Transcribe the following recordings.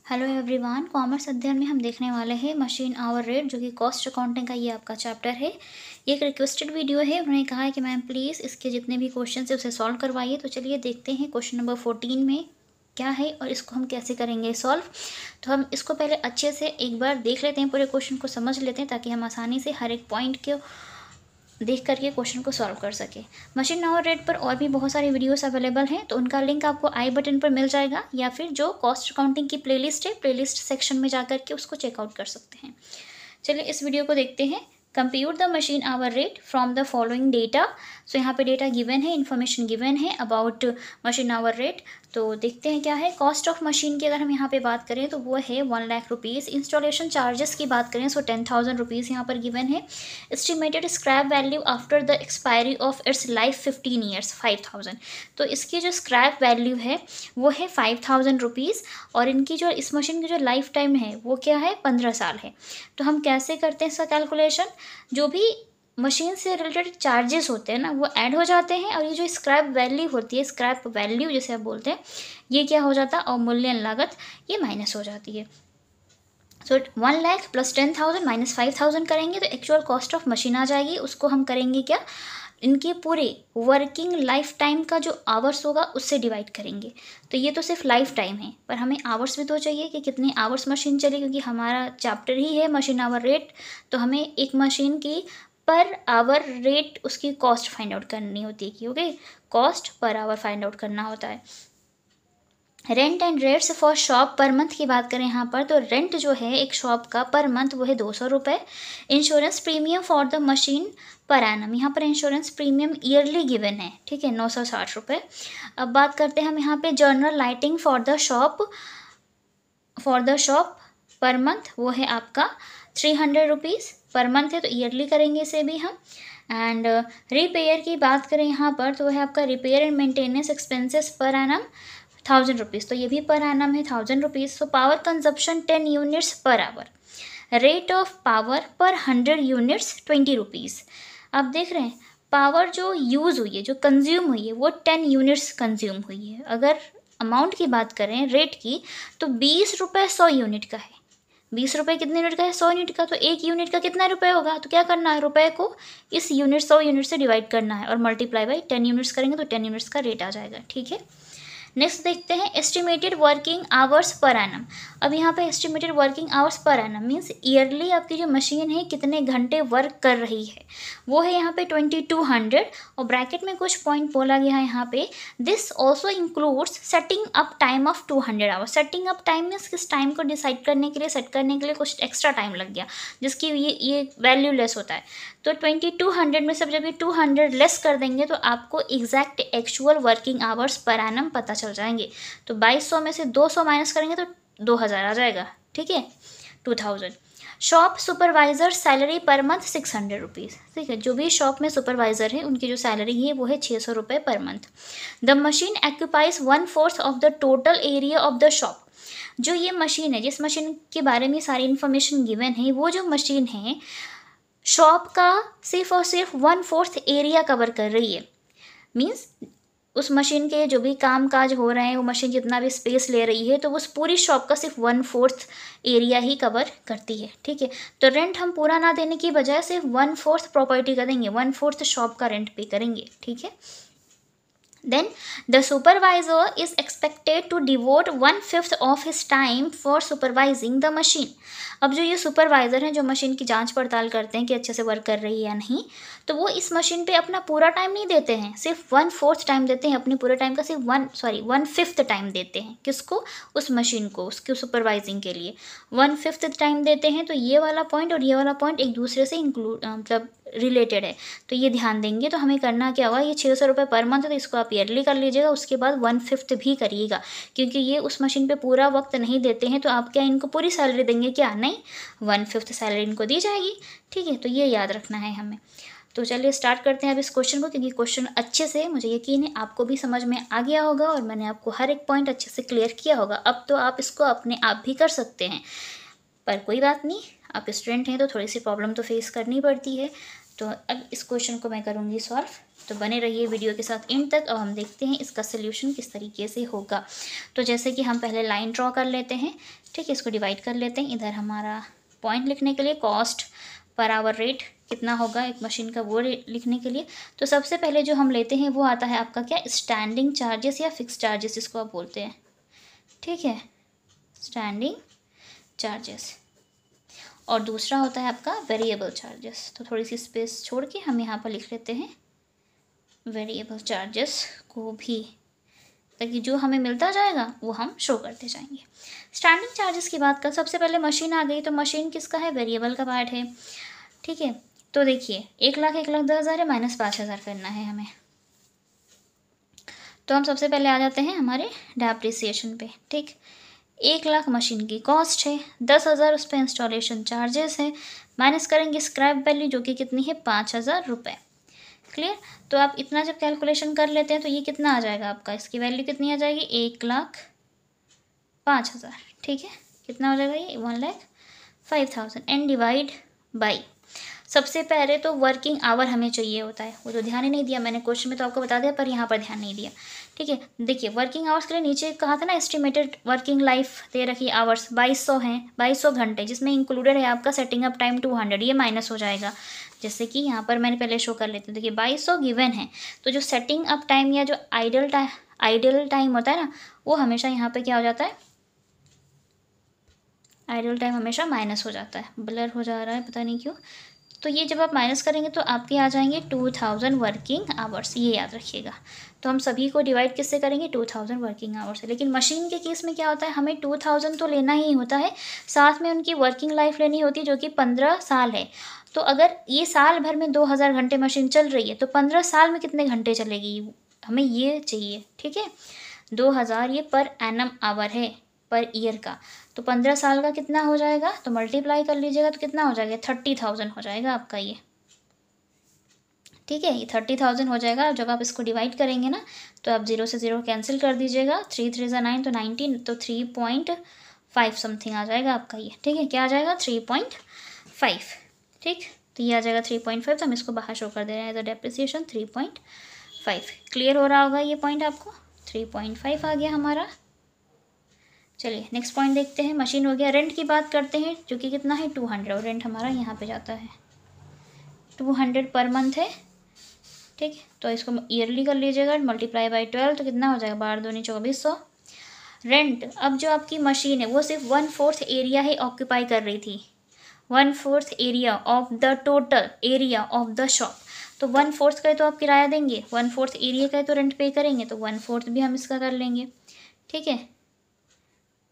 Hello everyone, commerce अध्ययन में हम देखने वाले हैं मशीन आवर रेट, जो कि कॉस्ट अकाउंटिंग का ये आपका चैप्टर है। ये एक रिक्वेस्टेड वीडियो है। उन्होंने कहा है कि मैम प्लीज़ इसके जितने भी क्वेश्चन है उसे सॉल्व करवाइए। तो चलिए देखते हैं क्वेश्चन नंबर 14 में क्या है और इसको हम कैसे करेंगे सॉल्व। तो हम इसको पहले अच्छे से एक बार देख लेते हैं, पूरे क्वेश्चन को समझ लेते हैं, ताकि हम आसानी से हर एक पॉइंट को देख करके क्वेश्चन को सॉल्व कर सके। मशीन आवर रेट पर और भी बहुत सारी वीडियोस अवेलेबल हैं, तो उनका लिंक आपको आई बटन पर मिल जाएगा, या फिर जो कॉस्ट अकाउंटिंग की प्लेलिस्ट है, प्लेलिस्ट सेक्शन में जाकर के उसको चेकआउट कर सकते हैं। चलिए इस वीडियो को देखते हैं। Compute the machine hour rate from the following data. So यहाँ पे डेटा गिवन है, इन्फॉर्मेशन गिवन है अबाउट मशीन आवर रेट। तो देखते हैं क्या है। कॉस्ट ऑफ मशीन की अगर हम यहाँ पे बात करें तो वो है 1 लाख रुपीज़। इंस्टॉलेशन चार्जेस की बात करें सो 10,000 रुपीज़ यहाँ पर गिवन है। Estimated scrap value after the expiry of its life 15 years 5,000। तो इसकी जो स्क्रैप वैल्यू है वो है 5,000 रुपीज़, और इनकी जो इस मशीन की जो लाइफ टाइम है वो क्या है, 15 साल है। तो हम कैसे करते हैं इसका कैलकुलेशन। जो भी मशीन से रिलेटेड चार्जेस होते हैं ना, वो ऐड हो जाते हैं, और ये जो स्क्रैप वैल्यू होती है, स्क्रैप वैल्यू जिसे आप बोलते हैं, ये क्या हो जाता है, अवमूल्यन लागत, ये माइनस हो जाती है। सो 1 लाख प्लस 10,000 माइनस 5,000 करेंगे तो एक्चुअल कॉस्ट ऑफ मशीन आ जाएगी। उसको हम करेंगे क्या, इनके पूरे वर्किंग लाइफ टाइम का जो आवर्स होगा उससे डिवाइड करेंगे। तो ये तो सिर्फ लाइफ टाइम है, पर हमें आवर्स भी तो चाहिए कि कितने आवर्स मशीन चले, क्योंकि हमारा चैप्टर ही है मशीन आवर रेट। तो हमें एक मशीन की पर आवर रेट, उसकी कॉस्ट फाइंड आउट करनी होती है, क्योंकि cost per hour find out करना होता है। Rent and rates for shop per month की बात करें यहाँ पर, तो रेंट जो है एक शॉप का पर मंथ वो है 200 रुपये। Insurance premium for the machine per annum, यहाँ पर इंश्योरेंस प्रीमियम ईयरली गिवन है, ठीक है, 960 रुपये। अब बात करते हैं हम यहाँ पे general lighting for the shop per month, वो है आपका 300 रुपीज़ पर मंथ है, तो ईयरली करेंगे इसे भी हम। एंड रिपेयर की बात करें यहाँ पर, तो वो है आपका repair and maintenance expenses per annum 1,000 rupees, तो ये भी पर एनम है 1,000 rupees. So power consumption 10 units per hour. Rate of power पर 100 यूनिट्स 20 रुपीज़। अब देख रहे हैं पावर जो यूज़ हुई है, जो कंज्यूम हुई है, वो 10 यूनिट्स कंज्यूम हुई है। अगर अमाउंट की बात करें रेट की, तो 20 रुपये 100 यूनिट का है। 20 रुपये कितने यूनिट का है, 100 यूनिट का। तो एक यूनिट का कितना रुपये होगा, तो क्या करना है, रुपये को इस यूनिट 100 यूनिट से डिवाइड करना है, और मल्टीप्लाई बाई 10 यूनिट्स करेंगे तो 10 यूनिट्स का रेट आ जाएगा, ठीक है। नेक्स्ट देखते हैं estimated working hours per annum. अब यहाँ पे estimated working hours per annum means yearly आपकी जो मशीन है कितने घंटे वर्क कर रही है, वो है यहाँ पे 2200, और ब्रैकेट में कुछ पॉइंट बोला गया है यहाँ पे। This also includes setting up time of 200 hours. Setting up time means किस टाइम को डिसाइड करने के लिए, सेट करने के लिए कुछ एक्स्ट्रा टाइम लग गया, जिसकी ये वैल्यू लेस होता है। तो 2200 में सब जब ये 200 लेस कर देंगे तो आपको exact actual working hours per annum पता चल जाएंगे। तो 2200 में से 200 माइनस करेंगे तो 2000 आ जाएगा, ठीक है, 2000। Shop supervisor salary per month 600 rupees, ठीक है। जो भी शॉप में सुपरवाइज़र है उनकी जो सैलरी है वो है 600 रुपये per month. The machine occupies 1/4 of the total area of the shop. जो ये मशीन है, जिस मशीन के बारे में सारी इन्फॉर्मेशन गिवन है, वो जो मशीन है शॉप का सिर्फ और सिर्फ 1/4 एरिया कवर कर रही है। मीन्स उस मशीन के जो भी काम काज हो रहे हैं, वो मशीन जितना भी स्पेस ले रही है, तो उस पूरी शॉप का सिर्फ 1/4 एरिया ही कवर करती है, ठीक है। तो रेंट हम पूरा ना देने की बजाय सिर्फ 1/4 प्रॉपर्टी का देंगे, 1/4 शॉप का रेंट पे करेंगे, ठीक है। Then the supervisor is expected to devote 1/5 of his time for supervising the machine. अब जो ये सुपरवाइज़र हैं, जो मशीन की जांच पड़ताल करते हैं कि अच्छे से वर्क कर रही है या नहीं, तो वो इस मशीन पे अपना पूरा टाइम नहीं देते हैं, सिर्फ 1/4 टाइम देते हैं। अपने पूरे टाइम का सिर्फ 1/5 टाइम देते हैं। किसको, उस मशीन को, उसके सुपरवाइजिंग के लिए 1/5 टाइम देते हैं। तो ये वाला पॉइंट और ये वाला पॉइंट एक दूसरे से इंक्लूड मतलब रिलेटेड है, तो ये ध्यान देंगे। तो हमें करना क्या होगा, ये 600 रुपये पर मंथ है, तो इसको आप ईयरली कर लीजिएगा, उसके बाद 1/5 भी करिएगा, क्योंकि ये उस मशीन पे पूरा वक्त नहीं देते हैं। तो आप क्या इनको पूरी सैलरी देंगे, क्या नहीं, 1/5 सैलरी इनको दी जाएगी, ठीक है। तो ये याद रखना है हमें। तो चलिए स्टार्ट करते हैं अब इस क्वेश्चन को, क्योंकि क्वेश्चन अच्छे से, मुझे यकीन है आपको भी समझ में आ गया होगा, और मैंने आपको हर एक पॉइंट अच्छे से क्लियर किया होगा। अब तो आप इसको अपने आप भी कर सकते हैं, पर कोई बात नहीं, आप स्टूडेंट हैं तो थोड़ी सी प्रॉब्लम तो फेस करनी पड़ती है। तो अब इस क्वेश्चन को मैं करूँगी सॉल्व। तो बने रहिए वीडियो के साथ एंड तक। अब हम देखते हैं इसका सोल्यूशन किस तरीके से होगा। तो जैसे कि हम पहले लाइन ड्रॉ कर लेते हैं, ठीक है, इसको डिवाइड कर लेते हैं। इधर हमारा पॉइंट लिखने के लिए कॉस्ट पर आवर रेट कितना होगा एक मशीन का, वो लिखने के लिए तो सबसे पहले जो हम लेते हैं वो आता है आपका क्या, स्टैंडिंग चार्जेस या फिक्स चार्जेस इसको आप बोलते हैं, ठीक है, स्टैंडिंग चार्जेस। और दूसरा होता है आपका वेरिएबल चार्जेस। तो थोड़ी सी स्पेस छोड़ के हम यहाँ पर लिख लेते हैं वेरिएबल चार्जेस को भी, ताकि जो हमें मिलता जाएगा वो हम शो करते जाएंगे। स्टैंडिंग चार्जेस की बात कर, सबसे पहले मशीन आ गई, तो मशीन किसका है, वेरिएबल का पार्ट है, ठीक है। तो देखिए 1,10,000 है, माइनस 5,000 करना है हमें। तो हम सबसे पहले आ जाते हैं हमारे डेप्रिसिएशन पे, ठीक। 1,00,000 मशीन की कॉस्ट है, 10,000 उस पर इंस्टॉलेशन चार्जेस है, माइनस करेंगे स्क्रैप वैल्यू जो कि कितनी है 5,000 रुपये। क्लियर। तो आप इतना जब कैलकुलेशन कर लेते हैं तो ये कितना आ जाएगा आपका, इसकी वैल्यू कितनी आ जाएगी 1,05,000, ठीक है। कितना हो जाएगा ये 1,05,000 एंड डिवाइड बाई, सबसे पहले तो वर्किंग आवर हमें चाहिए होता है, वो तो ध्यान ही नहीं दिया मैंने, क्वेश्चन में तो आपको बता दिया पर यहाँ पर ध्यान नहीं दिया, ठीक है। देखिए वर्किंग आवर्स के लिए नीचे कहा था ना एस्टिमेटेड वर्किंग लाइफ दे रखी आवर्स 2200 हैं, 2200 घंटे, जिसमें इंक्लूडेड है आपका सेटिंग अप टाइम 200, ये माइनस हो जाएगा। जैसे कि यहाँ पर मैंने पहले शो कर लेती हूँ, देखिए 2200 गिवन है, तो जो सेटिंग अप टाइम या जो आइडल टाइम होता है ना, वो हमेशा यहाँ पे क्या हो जाता है, आइडल टाइम हमेशा माइनस हो जाता है। ब्लर हो जा रहा है पता नहीं क्यों। तो ये जब आप माइनस करेंगे तो आपके आ जाएंगे 2000 वर्किंग आवर्स, ये याद रखिएगा। तो हम सभी को डिवाइड किससे करेंगे 2000 वर्किंग आवर्स से। लेकिन मशीन के केस में क्या होता है, हमें 2000 तो लेना ही होता है, साथ में उनकी वर्किंग लाइफ लेनी होती है जो कि 15 साल है। तो अगर ये साल भर में 2000 घंटे मशीन चल रही है तो 15 साल में कितने घंटे चलेगी, हमें ये चाहिए, ठीक है। 2000 ये पर एनम आवर है, पर ईयर का, तो 15 साल का कितना हो जाएगा, तो मल्टीप्लाई कर लीजिएगा तो कितना हो जाएगा 30,000 हो जाएगा आपका ये, ठीक है। ये 30,000 हो जाएगा। जब आप इसको डिवाइड करेंगे ना तो आप 0 से 0 कैंसिल कर दीजिएगा, 3 3 ज़ा 9 तो 19, तो 3.5 समथिंग आ जाएगा आपका ये, ठीक है। क्या आ जाएगा 3.5, ठीक। तो ये आ जाएगा 3.5, तो हम इसको बाहर शो कर दे रहे हैं एज अ डेप्रिसिएशन 3.5। क्लियर हो रहा होगा ये पॉइंट आपको, 3.5 आ गया हमारा। चलिए नेक्स्ट पॉइंट देखते हैं। मशीन हो गया। रेंट की बात करते हैं जो कि कितना है 200, और रेंट हमारा यहाँ पे जाता है 200 पर मंथ है, ठीक। तो इसको ईयरली कर लीजिएगा, मल्टीप्लाई बाई 12 तो कितना हो जाएगा 12 दूनी 2400 रेंट। अब जो आपकी मशीन है वो सिर्फ 1/4 एरिया ही ऑक्यूपाई कर रही थी, 1/4 area of the total area of the shop. तो 1/4 का तो आप किराया देंगे, 1/4 एरिया का तो रेंट पे करेंगे, तो 1/4 भी हम इसका कर लेंगे, ठीक है।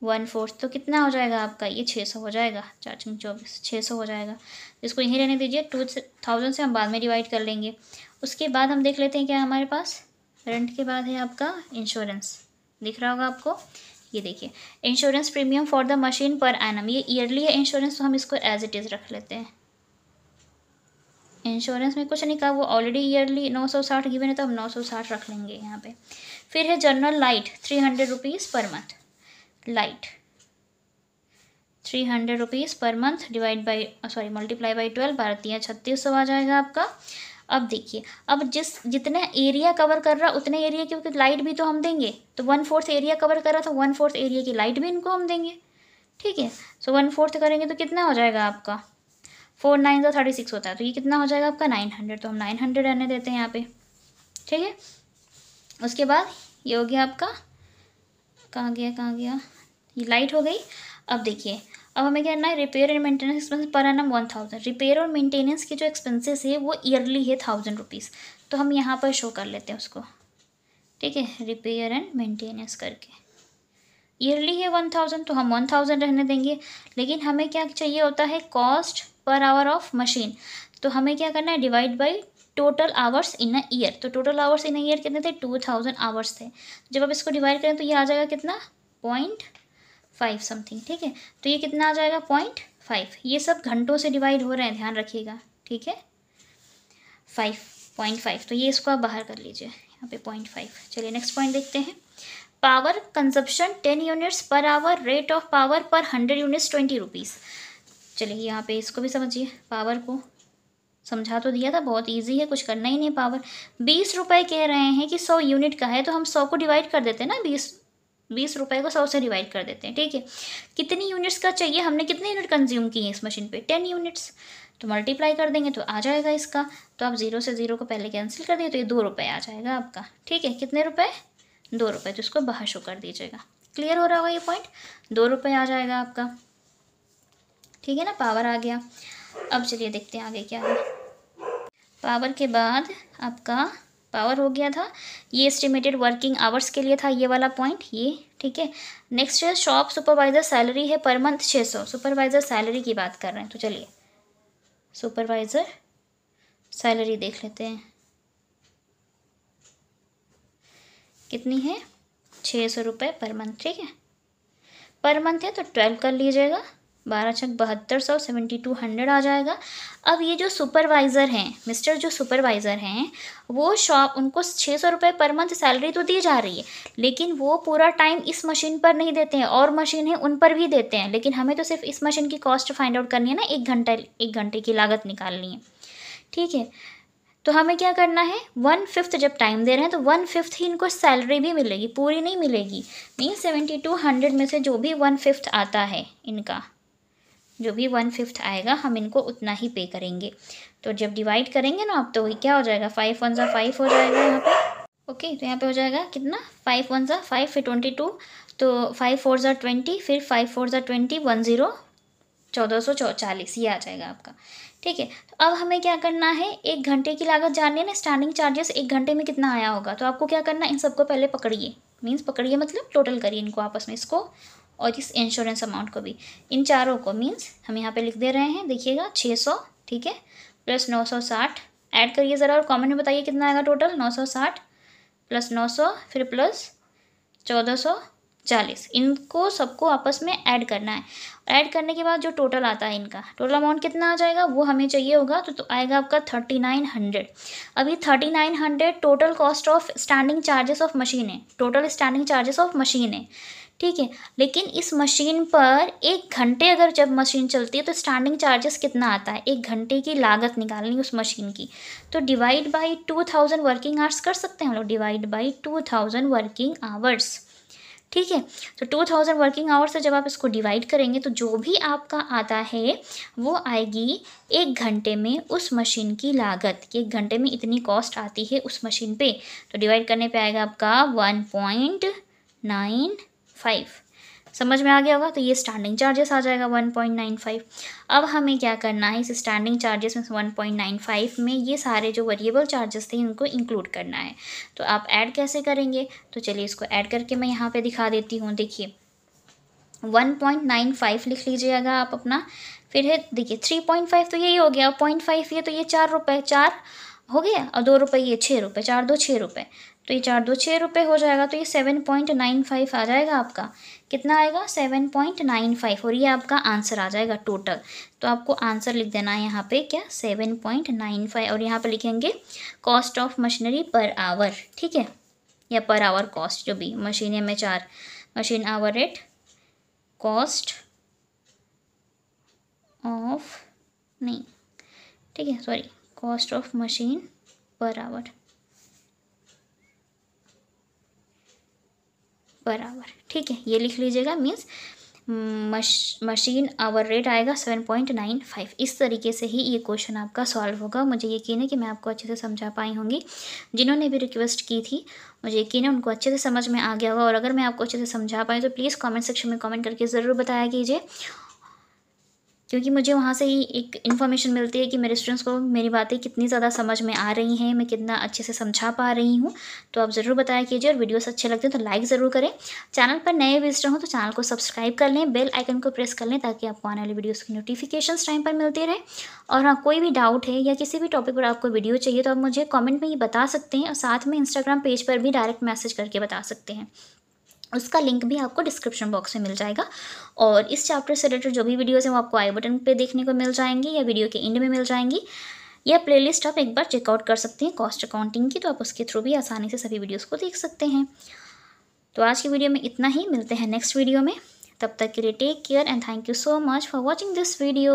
1/4 तो कितना हो जाएगा आपका ये 600 हो जाएगा, 4×24 600 हो जाएगा। इसको यहीं रहने दीजिए, 2000 से हम बाद में डिवाइड कर लेंगे। उसके बाद हम देख लेते हैं क्या हमारे पास, रेंट के बाद है आपका इंश्योरेंस, दिख रहा होगा आपको, ये देखिए insurance premium for the machine per annum, ये ईयरली है इंश्योरेंस, तो हम इसको एज इट इज़ रख लेते हैं। इंश्योरेंस में कुछ नहीं कहा, वो ऑलरेडी ईयरली 960 गिवन है, तो हम 960 रख लेंगे यहाँ पे। फिर है general light 300 rupees per month, light 300 rupees per month divide by multiply by 12, 12×3=3600 आ जाएगा आपका। अब देखिए, अब जितने एरिया कवर कर रहा उतने एरिया, क्योंकि लाइट भी तो हम देंगे, तो 1/4 एरिया कवर कर रहा था, 1/4 एरिया की लाइट भी इनको हम देंगे, ठीक है। सो 1/4 करेंगे तो कितना हो जाएगा आपका 4 9 36 होता है, तो ये कितना हो जाएगा आपका 900, तो हम 900 रहने देते हैं यहाँ पे, ठीक है। उसके बाद ये हो गया आपका, कहाँ गया, ये लाइट हो गई। अब देखिए, अब हमें क्या करना है, repair and maintenance expense per annum 1000, repair और मेंटेनेंस की जो एक्सपेंसेस है वो ईयरली है 1000 रुपीज़, तो हम यहाँ पर शो कर लेते हैं उसको, ठीक है। रिपेयर एंड मेंटेनेंस करके ईयरली है 1000, तो हम 1000 रहने देंगे। लेकिन हमें क्या चाहिए होता है, cost per hour of machine, तो हमें क्या करना है, divide by total hours in a year. तो total hours in a year कितने थे 2000 आवर्स थे। जब आप इसको डिवाइड करें तो ये आ जाएगा कितना 0.5 समथिंग, ठीक है। तो ये कितना आ जाएगा 0.5, ये सब घंटों से डिवाइड हो रहे हैं, ध्यान रखिएगा, ठीक है। 5.5, तो ये इसको आप बाहर कर लीजिए यहाँ पे 0.5। चलिए नेक्स्ट पॉइंट देखते हैं। Power consumption 10 units per hour, rate of power पर 100 यूनिट्स 20 रुपीज़। चलिए यहाँ पे इसको भी समझिए, पावर को समझा तो दिया था, बहुत इजी है, कुछ करना ही नहीं। पावर 20 रुपये कह रहे हैं कि 100 यूनिट का है, तो हम 100 को डिवाइड कर देते हैं ना, 20 रुपये को 100 से डिवाइड कर देते हैं, ठीक है। कितनी यूनिट्स का चाहिए, हमने कितने यूनिट कंज्यूम किए इस मशीन पे, 10 यूनिट्स, तो मल्टीप्लाई कर देंगे तो आ जाएगा इसका। तो आप 0 से 0 को पहले कैंसिल कर दिए तो ये 2 रुपये आ जाएगा आपका, ठीक है। कितने रुपए, 2 रुपये, तो इसको बाहर शो कर दीजिएगा। क्लियर हो रहा होगा ये पॉइंट, 2 रुपये आ जाएगा आपका, ठीक है ना। पावर आ गया। अब चलिए देखते हैं आगे क्या है। पावर के बाद आपका पावर हो गया था, ये एस्टिमेटेड वर्किंग आवर्स के लिए था ये वाला पॉइंट, ये ठीक है। नेक्स्ट है शॉप सुपरवाइजर सैलरी है पर मंथ 600, सुपरवाइजर सैलरी की बात कर रहे हैं, तो चलिए सुपरवाइजर सैलरी देख लेते हैं कितनी है, 600 रुपये पर मंथ, ठीक है। पर मंथ है तो 12 कर लीजिएगा, 12 छक 7200, 7200 आ जाएगा। अब ये जो सुपरवाइज़र हैं, मिस्टर जो सुपरवाइज़र हैं, वो शॉप, उनको 600 रुपये पर मंथ सैलरी तो दी जा रही है, लेकिन वो पूरा टाइम इस मशीन पर नहीं देते हैं, और मशीन है उन पर भी देते हैं, लेकिन हमें तो सिर्फ इस मशीन की कॉस्ट फाइंड आउट करनी है ना, 1 घंटे की लागत निकालनी है, ठीक है। तो हमें क्या करना है, 1/5 जब टाइम दे रहे हैं तो 1/5 ही इनको सैलरी भी मिलेगी, पूरी नहीं मिलेगी। मीन्स 7200 में से जो भी 1/5 आता है इनका, जो भी 1/5 आएगा हम इनको उतना ही पे करेंगे। तो जब डिवाइड करेंगे ना आप, तो वही क्या हो जाएगा, 5 1 5 हो जाएगा यहाँ पे, ओके। तो यहाँ पे हो जाएगा कितना, 5 1 5, फिर 22, तो 5 4 20, फिर 5 4 20, 10 1440, ये आ जाएगा आपका, ठीक है। तो अब हमें क्या करना है, 1 घंटे की लागत जाननी है ना, स्टैंडिंग चार्जेस 1 घंटे में कितना आया होगा। तो आपको क्या करना है, इन सबको पहले पकड़िए, मीन्स पकड़िए मतलब टोटल करिए इनको आपस में, इसको और इस इंश्योरेंस अमाउंट को भी, इन चारों को। मीन्स हम यहाँ पे लिख दे रहे हैं, देखिएगा 600, ठीक है, प्लस 960 ऐड करिए ज़रा, और कॉमेंट में बताइए कितना आएगा टोटल, 960 प्लस 900 फिर प्लस 1440, इनको सबको आपस में ऐड करना है। ऐड करने के बाद जो टोटल आता है इनका, टोटल अमाउंट कितना आ जाएगा वो हमें चाहिए होगा, तो आएगा आपका 3900। अभी 3900 total cost of standing charges of machine है, total standing charges of machine है, ठीक है। लेकिन इस मशीन पर 1 घंटे अगर जब मशीन चलती है तो स्टैंडिंग चार्जेस कितना आता है, 1 घंटे की लागत निकालनी उस मशीन की, तो डिवाइड बाई 2000 वर्किंग आवर्स कर सकते हैं हम लोग, डिवाइड बाई 2000 वर्किंग आवर्स, ठीक है। तो 2000 वर्किंग आवर्स से जब आप इसको डिवाइड करेंगे तो जो भी आपका आता है वो आएगी 1 घंटे में उस मशीन की लागत, कि 1 घंटे में इतनी कॉस्ट आती है उस मशीन पे, तो डिवाइड करने पे आएगा आपका 1.95। समझ में आ गया होगा। तो ये स्टैंडिंग चार्जेस आ जाएगा 1.95। अब हमें क्या करना है, इस स्टैंडिंग चार्जेस में 1.95 में ये सारे जो वेरिएबल चार्जेस थे इनको इंक्लूड करना है। तो आप ऐड कैसे करेंगे, तो चलिए इसको ऐड करके मैं यहाँ पे दिखा देती हूँ। देखिए 1.95 लिख लीजिएगा आप अपना, फिर है देखिए 3.5 तो यही हो गया, 0.5 ये तो ये 4 रुपये, 4 हो गया, और 2 रुपये ये 6 रुपये, 4 2 6 रुपये, तो ये 4 2 6 रुपये हो जाएगा। तो ये 7.95 आ जाएगा आपका, कितना आएगा 7.95, और ये आपका आंसर आ जाएगा टोटल। तो आपको आंसर लिख देना है यहाँ पे क्या, 7.95, और यहाँ पे लिखेंगे cost of machinery per hour, ठीक है, या पर आवर कॉस्ट, जो भी मशीन में 4 machine hour rate, cost of नहीं, ठीक है, sorry, cost of machine per hour, ठीक है, ये लिख लीजिएगा। मीन्स मशीन आवर रेट आएगा 7.95। इस तरीके से ही ये क्वेश्चन आपका सॉल्व होगा। मुझे यकीन है कि मैं आपको अच्छे से समझा पाई होंगी। जिन्होंने भी रिक्वेस्ट की थी मुझे यकीन है उनको अच्छे से समझ में आ गया होगा, और अगर मैं आपको अच्छे से समझा पाई तो प्लीज़ कमेंट सेक्शन में कमेंट करके ज़रूर बताया कीजिए, क्योंकि मुझे वहाँ से ही एक इन्फॉर्मेशन मिलती है कि मेरे स्टूडेंट्स को मेरी बातें कितनी ज़्यादा समझ में आ रही हैं, मैं कितना अच्छे से समझा पा रही हूँ। तो आप ज़रूर बताया कीजिए, और वीडियोस अच्छे लगते हैं तो लाइक ज़रूर करें। चैनल पर नए विजिटर हो तो चैनल को सब्सक्राइब कर लें, बेल आइकन को प्रेस कर लें, ताकि आपको आने वाली वीडियोज़ की नोटिफिकेशंस टाइम पर मिलती रहे। और हाँ, कोई भी डाउट है या किसी भी टॉपिक पर आपको वीडियो चाहिए तो आप मुझे कॉमेंट में ये बता सकते हैं, और साथ में इंस्टाग्राम पेज पर भी डायरेक्ट मैसेज करके बता सकते हैं। उसका लिंक भी आपको डिस्क्रिप्शन बॉक्स में मिल जाएगा। और इस चैप्टर से रिलेटेड जो भी वीडियोस हैं वो आपको आई बटन पे देखने को मिल जाएंगी, या वीडियो के एंड में मिल जाएंगी, या प्लेलिस्ट आप एक बार चेकआउट कर सकते हैं कॉस्ट अकाउंटिंग की, तो आप उसके थ्रू भी आसानी से सभी वीडियोस को देख सकते हैं। तो आज की वीडियो में इतना ही, मिलते हैं नेक्स्ट वीडियो में। तब तक के लिए take care and thank you so much for watching this video.